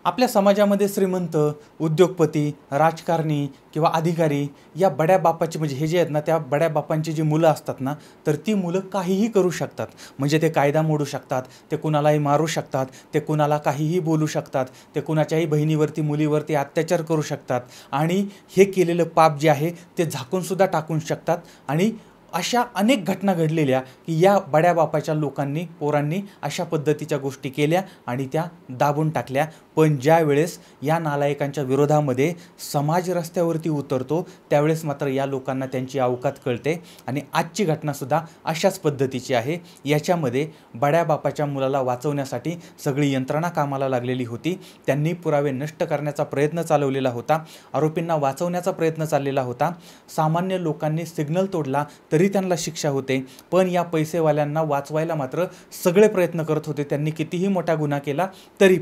आपल्या समाजामध्ये श्रीमंत, उद्योगपती, राजकारणी किंवा अधिकारी या बड्या बापाची म्हणजे हे जे आहेत ना, त्या बड्या बापांची जी मुलं असतात ना, तर ती मुलं काहीही करू शकतात. म्हणजे ते कायदा मोडू शकतात, ते कुणालाही मारू शकतात, ते कुणाला काहीही बोलू शकतात, ते कुणाच्याही बहिणीवरती, मुलीवरती अत्याचार करू शकतात आणि हे केलेलं पाप जे आहे ते झाकूनसुद्धा टाकू शकतात. आणि अशा अनेक घटना घडलेल्या की या बड्या बापाच्या लोकांनी, पोरांनी अशा पद्धतीच्या गोष्टी केल्या आणि त्या दाबून टाकल्या. पण ज्या वेळेस या नालायकांच्या विरोधामध्ये समाज रस्त्यावरती उतरतो त्यावेळेस मात्र या लोकांना त्यांची अवकात कळते. आणि आजची घटनासुद्धा अशाच पद्धतीची आहे. याच्यामध्ये बड्या बापाच्या मुलाला वाचवण्यासाठी सगळी यंत्रणा कामाला लागलेली होती. त्यांनी पुरावे नष्ट करण्याचा प्रयत्न चालवलेला होता, आरोपींना वाचवण्याचा प्रयत्न चाललेला होता. सामान्य लोकांनी सिग्नल तोडला तरी त्यांना शिक्षा होते, पण या पैसेवाल्यांना वाचवायला मात्र सगळे प्रयत्न करत होते. त्यांनी कितीही मोठा गुन्हा केला तरी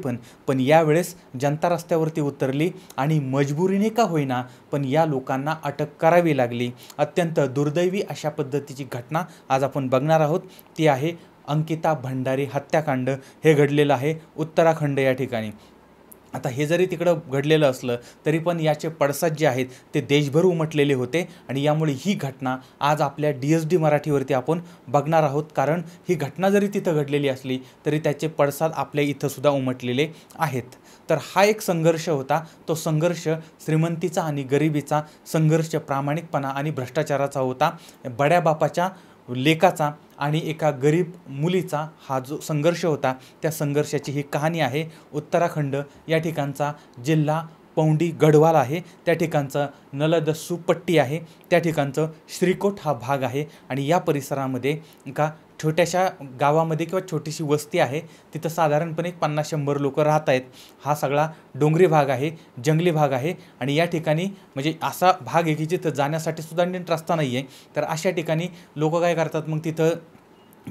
पण यावेळेस जनता रस्त्यावरती उतरली आणि मजबुरीने का होईना पण या लोकांना अटक करावी लागली. अत्यंत दुर्दैवी अशा पद्धतीची घटना आज आपण बघणार आहोत. ती आहे अंकिता भंडारी हत्याकांड. हे घडलेलं आहे उत्तराखंड या ठिकाणी. आता हे जरी तिकडं घडलेलं असलं तरी पण याचे पडसाद जे आहेत ते देशभर उमटलेले होते आणि यामुळे ही घटना आज आपल्या DSD मराठीवरती आपण बघणार आहोत. कारण ही घटना जरी तिथं घडलेली असली तरी त्याचे पडसाद आपल्या इथंसुद्धा उमटलेले आहेत. तर हा एक संघर्ष होता. तो संघर्ष श्रीमंतीचा आणि गरिबीचा संघर्ष, प्रामाणिकपणा आणि भ्रष्टाचाराचा होता. बड्या बापाच्या लेकाचा आणि एका गरीब मुलीचा हा जो संघर्ष होता त्या संघर्षाची ही कहाणी आहे. उत्तराखंड या ठिकाणचा जिल्हा पौंडी गढवाल आहे, त्या ठिकाणचं नलदस्सू पट्टी आहे, त्या ठिकाणचं श्रीकोट हा भाग आहे. आणि या परिसरामध्ये एका छोट्याशा गावामध्ये किंवा छोटीशी वस्ती आहे, तिथं साधारणपणे 50-100 लोक राहत आहेत. हा सगळा डोंगरी भाग आहे, जंगली भाग आहे आणि या ठिकाणी म्हणजे असा भाग आहे की जिथं जाण्यासाठी सुद्धा नीट रस्ता नाही आहे. तर अशा ठिकाणी लोक काय करतात, मग तिथं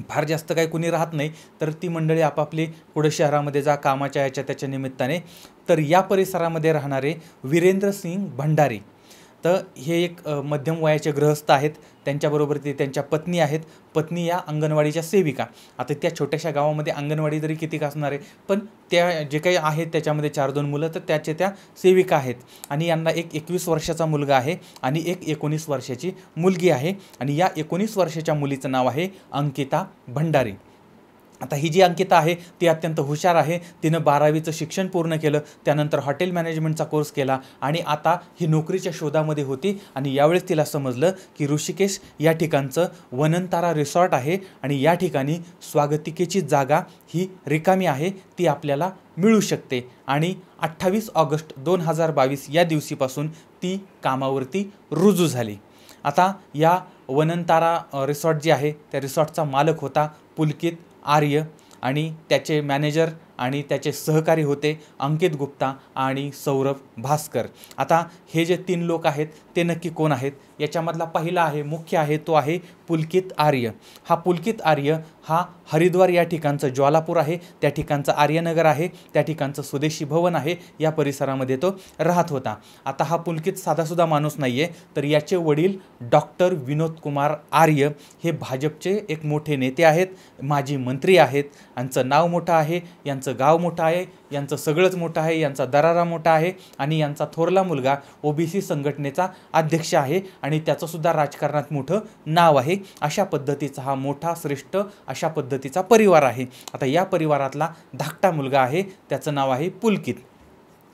फार जास्त काही कुणी राहत नाही, तर ती मंडळी आपापली पुढे शहरामध्ये जा कामाच्या याच्या त्याच्या निमित्ताने. तर या परिसरामध्ये राहणारे वीरेंद्र सिंग भंडारी, तर हे एक मध्यम वयाचे गृहस्थ आहेत. त्यांच्याबरोबर ते त्यांच्या पत्नी आहेत. पत्नी या अंगणवाडीच्या सेविका. आता त्या छोट्याशा गावामध्ये अंगणवाडी तरी किती असणार आहे, पण त्या जे काही आहेत त्याच्यामध्ये 4-2 मुलं तर त्याचे त्या सेविका आहेत. आणि यांना एक 21 वर्षाचा मुलगा आहे आणि एक 19 वर्षाची मुलगी आहे. आणि या 19 वर्षाच्या मुलीचं नाव आहे अंकिता भंडारी. आता ही जी अंकिता आहे ती अत्यंत हुशार आहे. तिनं 12वीचं शिक्षण पूर्ण केलं, त्यानंतर हॉटेल मॅनेजमेंटचा कोर्स केला आणि आता ही नोकरीच्या शोधामध्ये होती. आणि यावेळेस तिला समजलं की ऋषिकेश या ठिकाणचं वनंतारा रिसॉर्ट आहे आणि या ठिकाणी स्वागतिकेची जागा ही रिकामी आहे, ती आपल्याला मिळू शकते. आणि 28 ऑगस्ट 2022 या दिवशीपासून ती कामावरती रुजू झाली. आता या वनंतारा रिसॉर्ट जी आहे त्या रिसॉर्टचा मालक होता पुलकित आर्य आणि त्याचे मॅनेजर आणि त्याचे सहकारी होते अंकित गुप्ता आणि सौरभ भास्कर. आता हे जे 3 लोक आहेत ते नक्की कोण आहेत, याच्यामधला पहिला आहे, मुख्य आहे, तो आहे पुलकित आर्य. हा पुलकित आर्य हा हरिद्वार या ठिकाणचं ज्वालापूर आहे, त्या ठिकाणचं आर्यनगर आहे, त्या ठिकाणचं स्वदेशी भवन आहे, या परिसरामध्ये तो राहत होता. आता हा पुलकित साधासुद्धा माणूस नाही आहे, तर याचे वडील डॉक्टर विनोद कुमार आर्य हे भाजपचे एक मोठे नेते आहेत, माजी मंत्री आहेत. यांचं नाव मोठं आहे, यांचं गाव मोठं आहे, यांचं सगळंच मोठं आहे, यांचा दरारा मोठा आहे आणि यांचा थोरला मुलगा OBC संघटनेचा अध्यक्ष आहे आणि त्याचंसुद्धा राजकारणात मोठं नाव आहे. अशा पद्धतीचा हा मोठा श्रेष्ठ अशा पद्धतीचा परिवार आहे. आता या परिवारातला धाकटा मुलगा आहे, त्याचं नाव आहे पुलकित.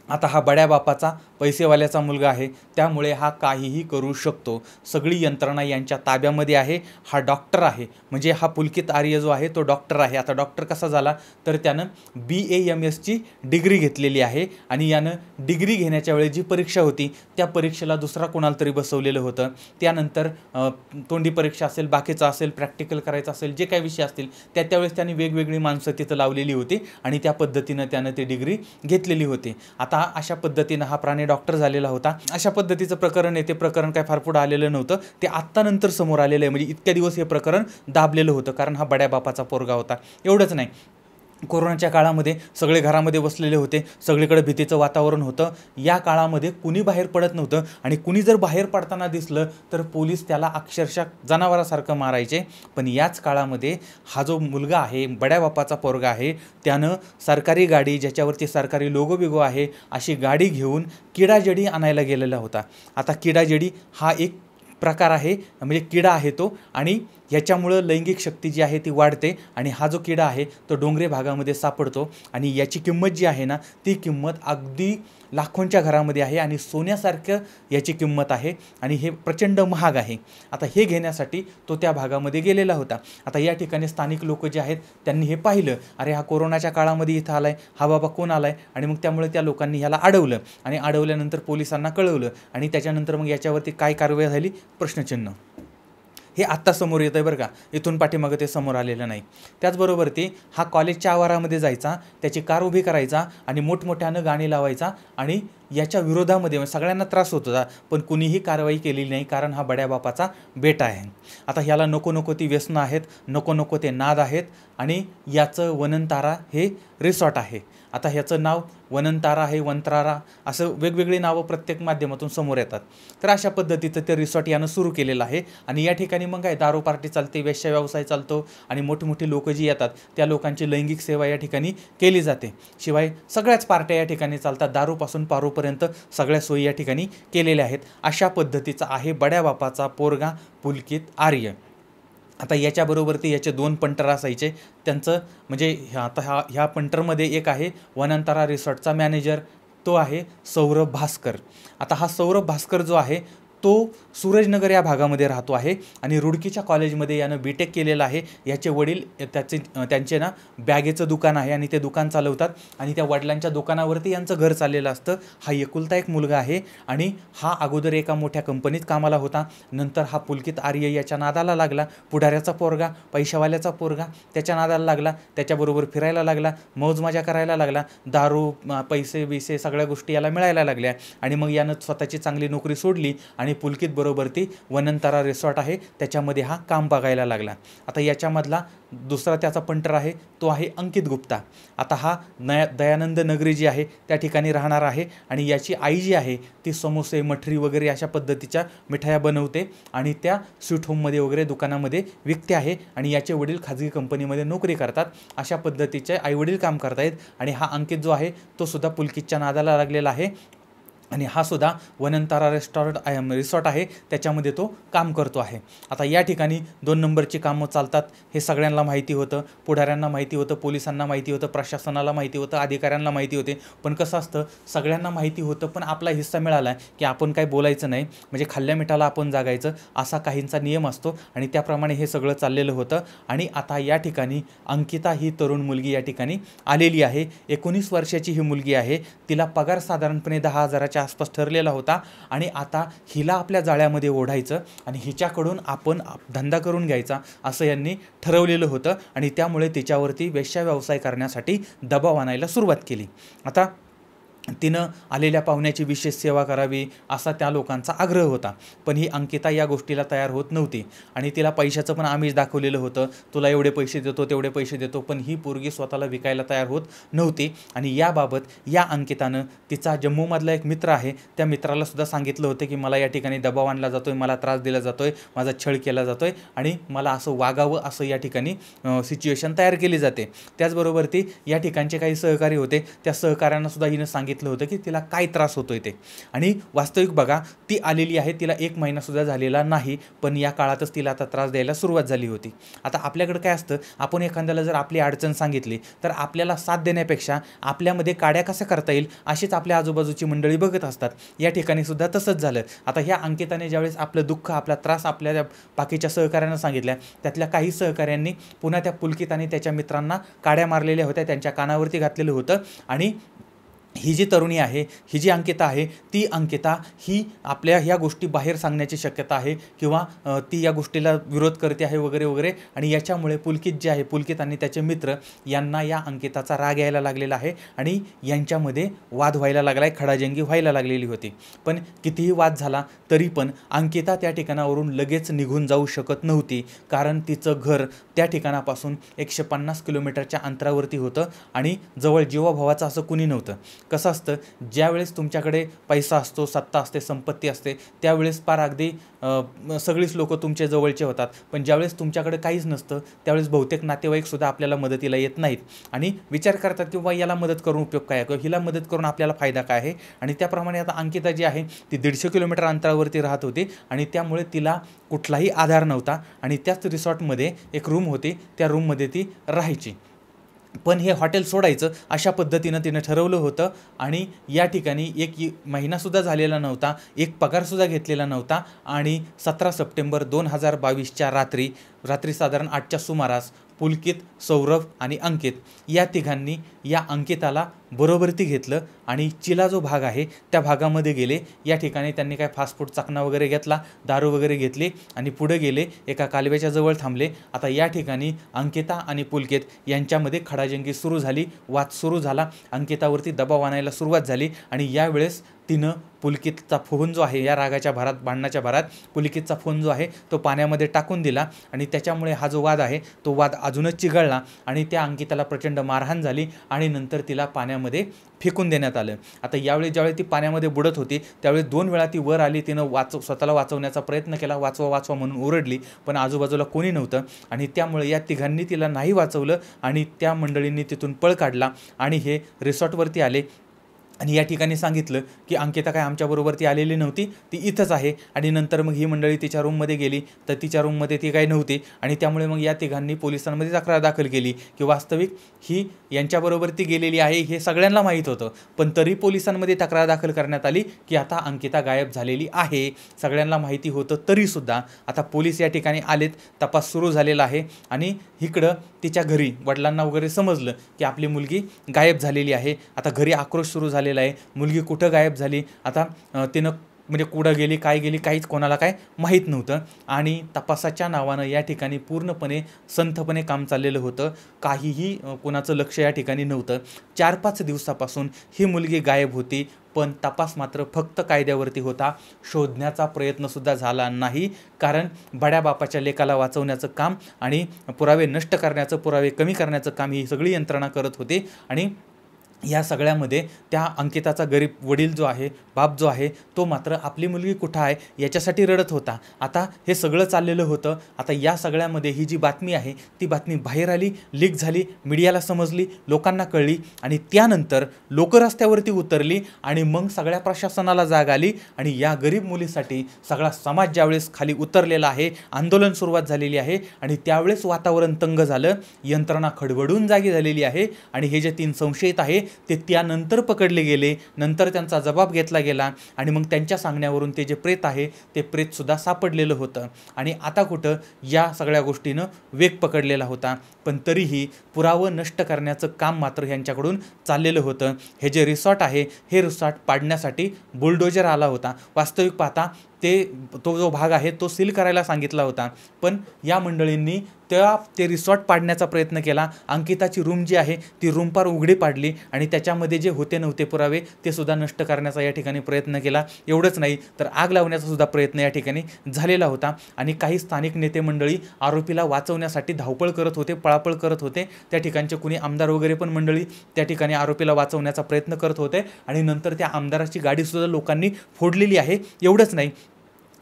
आता हा बड्या बापाचा पैसेवाल्याचा मुलगा आहे, त्यामुळे हा काहीही करू शकतो. सगळी यंत्रणा यांच्या ताब्यामध्ये आहे. हा डॉक्टर आहे, म्हणजे हा पुलकित आर्य जो आहे तो डॉक्टर आहे. आता डॉक्टर कसा झाला, तर त्यानं BAMSची डिग्री घेतलेली आहे आणि यानं डिग्री घेण्याच्या वेळी जी परीक्षा होती त्या परीक्षेला दुसरा कोणाला तरी बसवलेलं होतं. त्यानंतर तोंडी परीक्षा असेल, बाकीचं असेल, प्रॅक्टिकल करायचं असेल, जे काही विषय असतील त्यावेळेस त्यांनी वेगवेगळी माणसं तिथं लावलेली होती आणि त्या पद्धतीनं त्यानं ती डिग्री घेतलेली होती. आता अशा पद्धतीनं हा प्राणी डॉक्टर झालेला होता. अशा पद्धतीचं प्रकरण आहे, ते प्रकरण काय फार पुढं आलेलं नव्हतं, ते आत्ता नंतर समोर आलेलं आहे. म्हणजे इतक्या दिवस हे प्रकरण दाबलेलं होतं कारण हा बड्या बापाचा पोरगा होता. एवढंच नाही, कोरोनाच्या काळामध्ये सगळे घरामध्ये बसलेले होते, सगळीकडे भीतीचं वातावरण होतं. या काळामध्ये कुणी बाहेर पडत नव्हतं आणि कुणी जर बाहेर पडताना दिसलं तर पोलीस त्याला अक्षरशः जनावरासारखं मारायचे. पण याच काळामध्ये हा जो मुलगा आहे, बड्या बापाचा पोरगा आहे, त्यानं सरकारी गाडी, ज्याच्यावरती सरकारी लोगो बिगो आहे, अशी गाडी घेऊन किडाजडी आणायला गेलेला होता. आता किडाजडी हा एक प्रकार आहे, म्हणजे किडा आहे तो, आणि याच्यामुळं लैंगिक शक्ती जी आहे ती वाढते. आणि हा जो किडा आहे तो डोंगरी भागामध्ये सापडतो आणि याची किंमत जी आहे ना, ती किंमत अगदी लाखोंच्या घरामध्ये आहे आणि सोन्यासारखं याची किंमत आहे आणि हे प्रचंड महाग आहे. आता हे घेण्यासाठी तो त्या भागामध्ये गेलेला होता. आता या ठिकाणी स्थानिक लोक जे आहेत त्यांनी हे पाहिलं, अरे हा कोरोनाच्या काळामध्ये इथं आलाय, हा बाबा कोण आलाय, आणि मग त्यामुळे त्या लोकांनी ह्याला अडवलं आणि अडवल्यानंतर पोलिसांना कळवलं आणि त्याच्यानंतर मग याच्यावरती काय कारवाई झाली, प्रश्नचिन्ह. हे आत्ता समोर येतं आहे बरं का, इथून पाठीमागं ते समोर आलेलं नाही. त्याचबरोबर ते हा कॉलेजच्या आवारामध्ये जायचा, त्याची कार उभी करायचा आणि मोठमोठ्यानं गाणी लावायचा आणि याच्या विरोधामध्ये सगळ्यांना त्रास होत होता, पण कुणीही कारवाई केलेली नाही, कारण हा बड्या बापाचा बेटा आहे. आता ह्याला नको नको ती व्यसनं आहेत, नको नको ते नाद आहेत आणि याचं वननतारा हे रिसॉर्ट आहे. आता ह्याचं नाव वननतारा आहे, वनतारा, असं वेगवेगळी नावं प्रत्येक माध्यमातून समोर येतात. तर अशा पद्धतीचं ते रिसॉर्ट यानं सुरू केलेलं आहे आणि या ठिकाणी मग काय दारू पार्टी चालते, वेश्या व्यवसाय चालतो आणि मोठमोठी लोकं जी येतात त्या लोकांची लैंगिक सेवा या ठिकाणी केली जाते. शिवाय सगळ्याच पार्ट्या या ठिकाणी चालतात, दारूपासून पारूपर्यंत सगळ्या सोयी या ठिकाणी केलेल्या आहेत. अशा पद्धतीचा आहे बड्या बापाचा पोरगा पुलकित आर्य. आता याच्याबरोबर ते याचे 2 पंटर असायचे. त्यांचं म्हणजे आता ह्या पंटरमध्ये एक आहे वनंतारा रिसॉर्टचा मॅनेजर, तो आहे सौरभ भास्कर. आता हा सौरभ भास्कर जो आहे तो सूरजनगर या भागामध्ये राहतो आहे आणि रुडकीच्या कॉलेजमध्ये यानं बीटेक केलेलं आहे. याचे वडील त्यांचे ना बॅगेचं दुकान आहे आणि ते दुकान चालवतात आणि त्या वडिलांच्या दुकानावरती यांचं घर चाललेलं असतं. हा एकुलता एक मुलगा आहे आणि हा अगोदर एका मोठ्या कंपनीत कामाला होता. नंतर हा पुलकित आर्य याच्या नादाला लागला, पुढाऱ्याचा पोरगा, पैशावाल्याचा पोरगा, त्याच्या नादाला लागला, त्याच्याबरोबर फिरायला लागला, मौज मजा करायला लागला, दारू पैसे बिसे सगळ्या गोष्टी याला मिळायला लागल्या आणि मग यानं स्वतःची चांगली नोकरी सोडली आणि पुलकित बरोबर ती वनंतारा रिसॉर्ट आहे त्याच्यामध्ये हा काम बघायला लागला. आता याच्यामधला दुसरा त्याचा पंटर आहे तो आहे अंकित गुप्ता. आता हा दयानंद नगरी जी आहे त्या ठिकाणी राहणार आहे आणि याची आई जी आहे ती समोसे, मठरी वगैरे अशा पद्धतीच्या मिठाया बनवते आणि त्या स्वीट होममध्ये वगैरे दुकानामध्ये विकते आहे आणि याचे वडील खाजगी कंपनीमध्ये नोकरी करतात. अशा पद्धतीचे आईवडील काम करतायत आणि हा अंकित जो आहे तो सुद्धा पुलकितच्या नादाला लागलेला आहे आणि हा सुद्धा वनंतारा रिसॉर्ट आहे त्याच्यामध्ये तो काम करतो आहे. आता या ठिकाणी 2 नंबरची कामं चालतात हे सगळ्यांना माहिती होतं, पुढाऱ्यांना माहिती होतं, पोलिसांना माहिती होतं, प्रशासनाला माहिती होतं, अधिकाऱ्यांना माहिती होते. पण कसं असतं, सगळ्यांना माहिती होतं पण आपला हिस्सा मिळाला की आपण काय बोलायचं नाही, म्हणजे खाल्ल्या मिठाला आपण जागायचं, असा काहींचा नियम असतो आणि त्याप्रमाणे हे सगळं चाललेलं होतं. आणि आता या ठिकाणी अंकिता ही तरुण मुलगी या ठिकाणी आलेली आहे. 19 वर्षाची ही मुलगी आहे. तिला पगार साधारणपणे 10,000च्या आसपास ठरलेला होता आणि आता हिला आपल्या जाळ्यामध्ये ओढायचं आणि हिच्याकडून आपण धंदा करून घ्यायचा असं यांनी ठरवलेलं होतं आणि त्यामुळे तिच्यावरती वेश्या व्यवसाय करण्यासाठी दबाव आणायला सुरुवात केली. आता तिनं आलेल्या पाहुण्याची विशेष सेवा करावी असा त्या लोकांचा आग्रह होता. पण ही अंकिता या गोष्टीला तयार होत नव्हती आणि तिला पैशाचं पण आमिष दाखवलेलं होतं, तुला एवढे पैसे देतो तेवढे पैसे देतो, पण ही पोरगी स्वतःला विकायला तयार होत नव्हती. आणि याबाबत या अंकितानं तिचा जम्मूमधला एक मित्र आहे त्या मित्राला सुद्धा सांगितलं होतं की मला या ठिकाणी दबाव आणला जातो आहे, मला त्रास दिला जातो आहे, माझा छळ केला जातो आहे आणि मला असं वागावं असं या ठिकाणी सिच्युएशन तयार केली जाते. त्याचबरोबर ती या ठिकाणचे काही सहकारी होते, त्या सहकाऱ्यांना सुद्धा हिनं सांगितलं होतं की तिला काय त्रास होतोय ते. आणि वास्तविक बघा ती आलेली आहे, तिला 1 महिनासुद्धा झालेला नाही, पण या काळातच तिला आता त्रास द्यायला सुरुवात झाली होती. आता आपल्याकडे काय असतं, आपण एखाद्याला जर आपली अडचण सांगितली तर आपल्याला साथ देण्यापेक्षा आपल्यामध्ये काड्या कशा करता येईल अशीच आपल्या आजूबाजूची मंडळी बघत असतात. या ठिकाणी सुद्धा तसंच झालं. आता ह्या अंकिताने ज्यावेळेस आपलं दुःख, आपला त्रास आपल्या बाकीच्या सहकाऱ्यांना सांगितल्या, त्यातल्या काही सहकाऱ्यांनी पुन्हा त्या पुलकित आणि त्याच्या मित्रांना काड्या मारलेल्या होत्या, त्यांच्या कानावरती घातलेलं होतं आणि ही जी तरुणी आहे, ही जी अंकिता आहे, ती अंकिता ही आपल्या ह्या गोष्टी बाहेर सांगण्याची शक्यता आहे किंवा ती या गोष्टीला विरोध करते आहे वगैरे वगैरे, आणि याच्यामुळे पुलकित जे आहे, पुलकित आणि त्याचे मित्र यांना या अंकिताचा राग यायला लागलेला आहे आणि यांच्यामध्ये वाद व्हायला लागला आहे, खडाजंगी व्हायला लागलेली होती. पण कितीही वाद झाला तरी पण अंकिता त्या ठिकाणावरून लगेच निघून जाऊ शकत नव्हती, कारण तिचं घर त्या ठिकाणापासून 150 किलोमीटरच्या अंतरावरती होतं आणि जवळ जीवाभावाचं असं कुणी नव्हतं. कसं असतं, ज्यावेळेस तुमच्याकडे पैसा असतो, सत्ता असते, संपत्ती असते, त्यावेळेस पार अगदी सगळीच लोकं तुमच्या जवळचे होतात. पण ज्यावेळेस तुमच्याकडे काहीच नसतं त्यावेळेस बहुतेक नातेवाईकसुद्धा आपल्याला मदतीला येत नाहीत आणि विचार करतात की बाबा याला मदत करून उपयोग काय आहे किंवा हिला मदत करून आपल्याला फायदा काय आहे. आणि त्याप्रमाणे आता अंकिता जी आहे ती 150 किलोमीटर अंतरावरती राहत होती आणि त्यामुळे तिला कुठलाही आधार नव्हता आणि त्याच रिसॉर्टमध्ये एक रूम होती, त्या रूममध्ये ती राहायची. पण हे हॉटेल सोडायचं अशा पद्धतीनं तिनं ठरवलं होतं आणि या ठिकाणी एक महिनासुद्धा झालेला नव्हता, एक पगारसुद्धा घेतलेला नव्हता आणि 17 सप्टेंबर 2022च्या रात्री साधारण 8च्या सुमारास पुलकित, सौरभ आणि अंकित या तिघांनी या अंकिताला बरोबरती घेतलं आणि चिला जो भाग आहे त्या भागामध्ये गेले. या ठिकाणी त्यांनी काय फास्ट फूड चाकणा वगैरे घेतला, दारू वगैरे घेतली आणि पुढे गेले, एका कालव्याच्या जवळ थांबले. आता या ठिकाणी अंकिता आणि पुलकित यांच्यामध्ये खडाजंगी सुरू झाली, वाद सुरू झाला, अंकितावरती दबाव आणायला सुरुवात झाली आणि यावेळेस तिनं पुलकितचा फोन जो आहे, या रागाच्या भरात, भांडणाच्या भरात पुलकितचा फोन जो आहे तो पाण्यामध्ये टाकून दिला आणि त्याच्यामुळे हा जो वाद आहे तो वाद अजूनच चिघळला आणि त्या अंकिताला प्रचंड मारहाण झाली आणि नंतर तिला पाण्यामध्ये फेकून देण्यात आलं. आता ज्यावेळी ती पाण्यामध्ये बुडत होती त्यावेळी 2 वेळा ती वर आली, तिनं स्वतःला वाचवण्याचा प्रयत्न केला, वाचवा वाचवा म्हणून ओरडली, पण आजूबाजूला कोणी नव्हतं आणि त्यामुळे या तिघांनी तिला नाही वाचवलं आणि त्या मंडळींनी तिथून पळ काढला आणि हे रिसॉर्टवरती आले आणि या ठिकाणी सांगितलं की अंकिता काय आमच्याबरोबर ती आलेली नव्हती, ती इथंच आहे. आणि नंतर मग ही मंडळी तिच्या रूममध्ये गेली तर तिच्या रूममध्ये ती काही नव्हती आणि त्यामुळे मग या तिघांनी पोलिसांमध्ये तक्रार दाखल केली की वास्तविक ही यांच्याबरोबर ती गेलेली आहे हे सगळ्यांना माहीत होतं, पण तरी पोलिसांमध्ये तक्रार दाखल करण्यात आली की आता अंकिता गायब झालेली आहे. सगळ्यांना माहिती होतं तरीसुद्धा आता पोलीस या ठिकाणी आलेत, तपास सुरू झालेला आहे आणि इकडं तिच्या घरी वडिलांना वगैरे समजलं की आपली मुलगी गायब झालेली आहे. आता घरी आक्रोश सुरू झालेला आहे, मुलगी कुठं गायब झाली, आता तिनं म्हणजे कुठं गेली, काय गेली, काहीच कोणाला काय माहीत नव्हतं आणि तपासाच्या नावानं या ठिकाणी पूर्णपणे संथपणे काम चाललेलं होतं. काहीही कोणाचं लक्ष या ठिकाणी नव्हतं. 4-5 दिवसापासून ही मुलगी गायब होती, पण तपास मात्र फक्त कायद्यावरती होता. शोधण्याचा प्रयत्नसुद्धा झाला नाही, कारण बड्या बापाच्या लेकाला वाचवण्याचं काम आणि पुरावे नष्ट करण्याचं, पुरावे कमी करण्याचं काम ही सगळी यंत्रणा करत होती. आणि या सगळ्यामध्ये त्या अंकिताचा गरीब वडील जो आहे, बाप जो आहे, तो मात्र आपली मुलगी कुठं आहे याच्यासाठी रडत होता. आता हे सगळं चाललेलं होतं. आता या सगळ्यामध्ये ही जी बातमी आहे ती बातमी बाहेर आली, लीक झाली, मीडियाला समजली, लोकांना कळली आणि त्यानंतर लोक रस्त्यावरती उतरली आणि मग सगळ्या प्रशासनाला जाग आली आणि या गरीब मुलीसाठी सगळा समाज ज्यावेळेस खाली उतरलेला आहे, आंदोलन सुरुवात झालेली आहे आणि त्यावेळेस वातावरण तंग झालं, यंत्रणा खडबडून जागी झालेली आहे आणि हे जे 3 संशयित आहे ते त्यानंतर पकडले गेले, नंतर त्यांचा जबाब घेतला गेला आणि मग त्यांच्या सांगण्यावरून ते जे प्रेत आहे ते प्रेतसुद्धा सापडलेलं होतं. आणि आता कुठं या सगळ्या गोष्टीनं वेग पकडलेला होता, पण तरीही पुरावं नष्ट करण्याचं काम मात्र यांच्याकडून चाललेलं होतं. हे जे रिसॉर्ट आहे हे रिसॉर्ट पाडण्यासाठी बुलडोजर आला होता. वास्तविक पाहता तो जो भाग आहे तो सील करायला सांगितला होता, पण या मंडळींनी ते रिसॉर्ट पाडण्याचा प्रयत्न केला. अंकिताची रूम जी आहे ती रूम पार उघडी पाडली आणि त्याच्यामध्ये जे होते नव्हते पुरावे ते सुद्धा नष्ट करण्याचा या ठिकाणी प्रयत्न केला. एवढंच नाही तर आग लावण्याचा सुद्धा प्रयत्न या ठिकाणी झालेला होता आणि काही स्थानिक नेते मंडळी आरोपीला वाचवण्यासाठी धावपळ करत होते, पळापळ करत होते. त्या ठिकाणचे कुणी आमदार वगैरे पण मंडळी त्या ठिकाणी आरोपीला वाचवण्याचा प्रयत्न करत होते आणि नंतर त्या आमदाराची गाडीसुद्धा लोकांनी फोडलेली आहे. एवढंच नाही,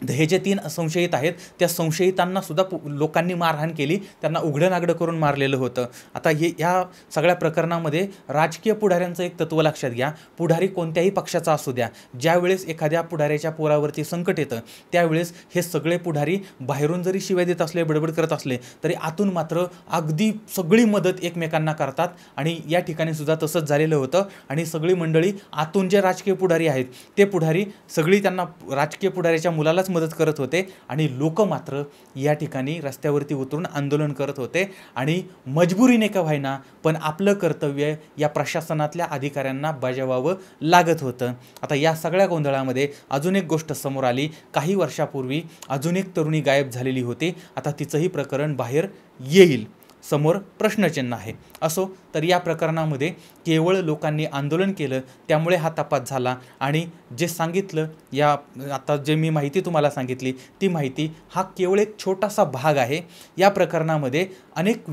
हे जे 3 संशयित आहेत त्या संशयितांना सुद्धा लोकांनी मारहाण केली, त्यांना उघडं नागडं करून मारलेलं होतं. आता ह्या सगळ्या प्रकरणामध्ये राजकीय पुढाऱ्यांचं एक तत्त्व लक्षात घ्या. पुढारी कोणत्याही पक्षाचा असू द्या, ज्यावेळेस एखाद्या पुढाऱ्याच्या पोरावरती संकट येतं त्यावेळेस हे सगळे पुढारी बाहेरून जरी शिव्या देत असले, बडबड करत असले तरी आतून मात्र अगदी सगळी मदत एकमेकांना करतात आणि या ठिकाणी सुद्धा तसंच झालेलं होतं. आणि सगळी मंडळी आतून जे राजकीय पुढारी आहेत ते पुढारी सगळी त्यांना राजकीय पुढाऱ्याच्या मुलालाच मदत करत होते आणि लोक मात्र या ठिकाणी रस्त्यावरती उतरून आंदोलन करत होते आणि मजबुरीने का व्हायना पण आपलं कर्तव्य या प्रशासनातल्या अधिकाऱ्यांना बजावावं लागत होतं. आता या सगळ्या गोंधळामध्ये अजून एक गोष्ट समोर आली. काही वर्षापूर्वी अजून एक तरुणी गायब झालेली होती. आता तिचंही प्रकरण बाहेर येईल, समोर प्रश्नचिन्ह आहे. असो, तर या प्रकरणामध्ये केवळ लोकांनी आंदोलन केलं त्यामुळे हा तपास झाला आणि जे सांगितलं या आता जे मी माहिती तुम्हाला सांगितली ती माहिती हा केवळ एक छोटासा भाग आहे. या प्रकरणामध्ये अनेक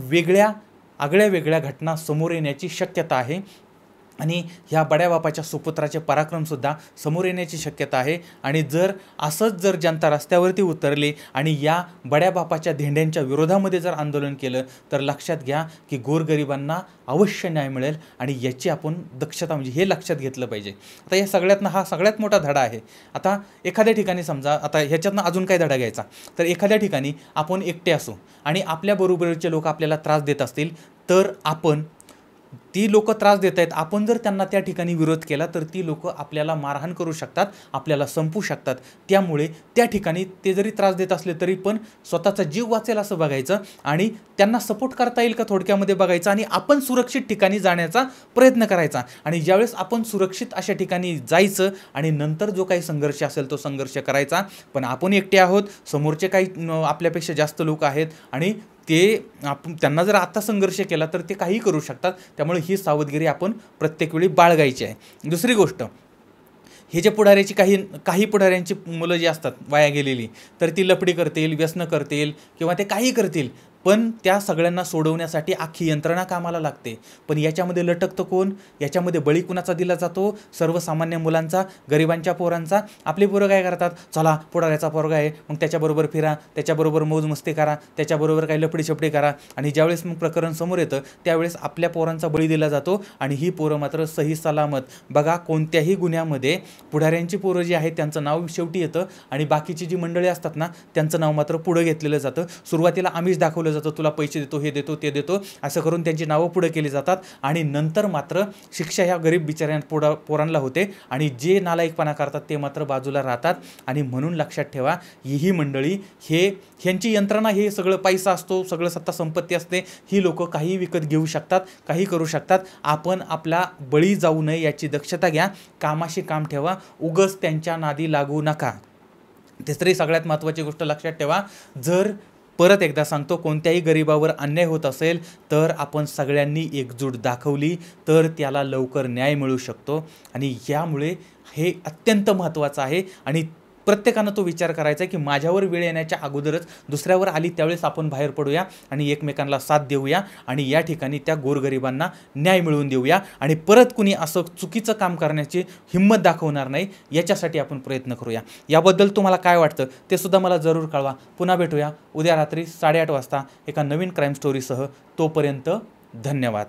आगळ्या वेगळ्या घटना समोर येण्याची शक्यता आहे आणि ह्या बड्या बापाच्या सुपुत्राचे पराक्रमसुद्धा समोर येण्याची शक्यता आहे. आणि जर जनता रस्त्यावरती उतरली आणि या बड्या बापाच्या धेंड्यांच्या विरोधामध्ये जर आंदोलन केलं तर लक्षात घ्या की गोरगरिबांना अवश्य न्याय मिळेल आणि याची आपण दक्षता म्हणजे हे लक्षात घेतलं पाहिजे. आता या सगळ्यातनं हा सगळ्यात मोठा धडा आहे. आता एखाद्या ठिकाणी समजा आता ह्याच्यातनं अजून काय धडा घ्यायचा तर एखाद्या ठिकाणी आपण एकटे असू आणि आपल्याबरोबरचे लोक आपल्याला त्रास देत असतील तर ती लोक त्रास देत आहेत, आपण जर त्यांना त्या ठिकाणी विरोध केला तर ती लोक आपल्याला मारहाण करू शकतात, आपल्याला संपू शकतात. त्यामुळे त्या ठिकाणी ते जरी त्रास देत असले तरी पण स्वतःचा जीव वाचेल असं बघायचं आणि त्यांना सपोर्ट करता येईल का थोडक्यामध्ये बघायचं आणि आपण सुरक्षित ठिकाणी जाण्याचा प्रयत्न करायचा. आणि ज्यावेळेस आपण सुरक्षित अशा ठिकाणी जायचं आणि नंतर जो काही संघर्ष असेल तो संघर्ष करायचा. पण आपण एकटे आहोत, समोरचे काही आपल्यापेक्षा जास्त लोक आहेत आणि त्यांना जर आता संघर्ष केला तर ते काहीही करू शकतात. त्यामुळे ही सावधगिरी आपण प्रत्येक वेळी बाळगायची आहे. दुसरी गोष्ट, हे जे पुढाऱ्याची काही पुढाऱ्यांची मुलं जी असतात वाया गेलेली तर ती लफडी करतील, व्यसनं करतील किंवा ते काही करतील, पण त्या सगळ्यांना सोडवण्यासाठी अख्खी यंत्रणा कामाला लागते. पण याच्यामध्ये लटकतं कोण? याच्यामध्ये बळी कुणाचा दिला जातो? सर्वसामान्य मुलांचा, गरिबांच्या पोरांचा. आपले पोरं काय करतात, चला पुढाऱ्याचा पोरगा आहे मग त्याच्याबरोबर फिरा, त्याच्याबरोबर मौज मस्ती करा, त्याच्याबरोबर काही लफडी करा आणि ज्यावेळेस मग प्रकरण समोर येतं त्यावेळेस आपल्या पोरांचा बळी दिला जातो आणि ही पोरं मात्र सही सलामत. बघा, कोणत्याही गुन्ह्यामध्ये पुढाऱ्यांची पोरं जी आहेत त्यांचं नाव शेवटी येतं आणि बाकीची जी मंडळी असतात ना त्यांचं नाव मात्र पुढं घेतलेलं जातं. सुरुवातीला आमिष दाखवलं जातं, तुला पैसे देतो, हे देतो, ते देतो, असं करून त्यांची नावं पुढे केली जातात आणि नंतर मात्र शिक्षा ह्या गरीब बिचाऱ्या पोरांना होते आणि जे नालायकपणा करतात ते मात्र बाजूला राहतात. आणि म्हणून लक्षात ठेवा, ही मंडळी ह्यांची यंत्रणा, हे सगळं पैसा असतो, सगळं सत्ता संपत्ती असते, ही लोक काही विकत घेऊ शकतात, काही करू शकतात. आपण आपला बळी जाऊ नये याची दक्षता घ्या, कामाशी काम ठेवा, उगच त्यांच्या नादी लागू नका. तिसरी सगळ्यात महत्त्वाची गोष्ट लक्षात ठेवा, जर परत एकदा सांगतो, कोणत्याही गरिबावर अन्याय होत असेल तर आपण सगळ्यांनी एकजूट दाखवली तर त्याला लवकर न्याय मिळू शकतो. आणि यामुळे हे अत्यंत महत्त्वाचं आहे आणि प्रत्येकानं तो विचार करायचा की माझ्यावर वेळ येण्याच्या अगोदरच दुसऱ्यावर आली त्यावेळेस आपण बाहेर पडूया आणि एकमेकांना साथ देऊया आणि या ठिकाणी त्या गोरगरिबांना न्याय मिळवून देऊया आणि परत कुणी असं चुकीचं काम करण्याची हिंमत दाखवणार नाही, याच्यासाठी आपण प्रयत्न करूया. याबद्दल तुम्हाला काय वाटतं ते सुद्धा मला जरूर कळवा. पुन्हा भेटूया उद्या रात्री 8:30 वाजता एका नवीन क्राईम स्टोरीसह. तोपर्यंत धन्यवाद.